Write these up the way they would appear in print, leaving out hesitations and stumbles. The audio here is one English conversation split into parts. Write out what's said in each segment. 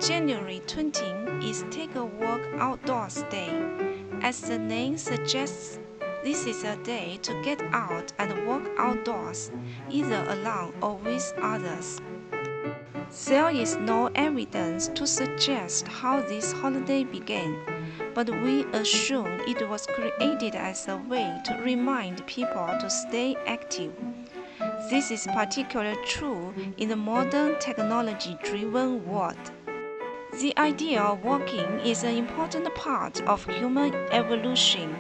January 20th is Take a Walk Outdoors Day. As the name suggests, this is a day to get out and walk outdoors, either alone or with others. There is no evidence to suggest how this holiday began, but we assume it was created as a way to remind people to stay active. This is particularly true in the modern technology-driven world. The idea of walking is an important part of human evolution,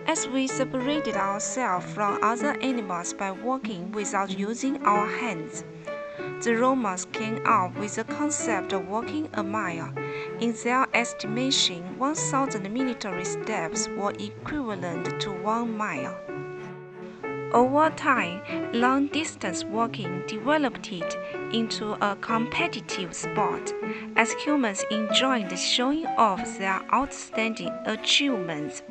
as we separated ourselves from other animals by walking without using our hands. The Romans came up with the concept of walking a mile. In their estimation, 1,000 military steps were equivalent to 1 mile. Over time, long-distance walking developed into a competitive sport, as humans enjoyed showing off their outstanding achievements.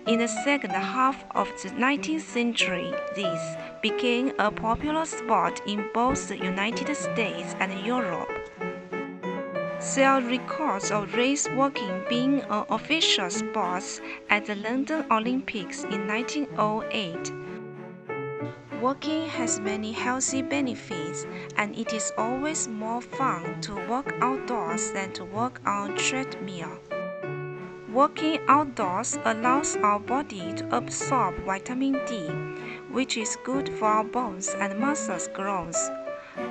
In the second half of the 19th century, this became a popular sport in both the United States and Europe. There are records of race walking being an official sport at the London Olympics in 1908. Walking has many healthy benefits, and it is always more fun to walk outdoors than to walk on a treadmill. Walking outdoors allows our body to absorb vitamin D, which is good for our bones and muscles growth.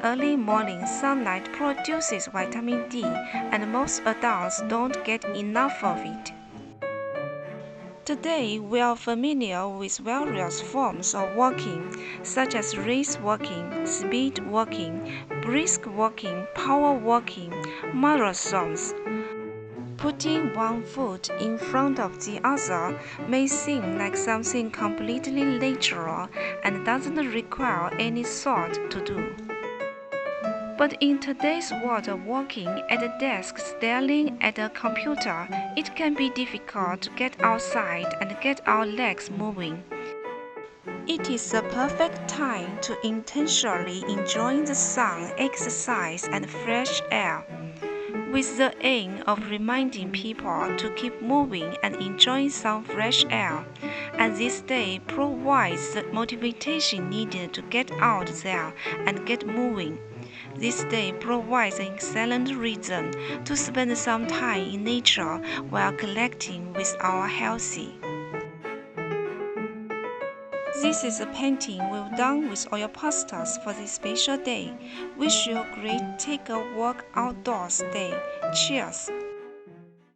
Early morning sunlight produces vitamin D, and most adults don't get enough of it. Today, we are familiar with various forms of walking, such as race walking, speed walking, brisk walking, power walking, marathons. Putting one foot in front of the other may seem like something completely natural and doesn't require any thought to do. But in today's world of working at a desk staring at a computer, it can be difficult to get outside and get our legs moving. It is a perfect time to intentionally enjoy the sun, exercise, and fresh air, with the aim of reminding people to keep moving and enjoying some fresh air. And this day provides the motivation needed to get out there and get moving. This day provides an excellent reason to spend some time in nature while collecting with our healthy. This is a painting we've done with oil pastels for this special day. Wish you a great Take a Walk Outdoors Day. Cheers!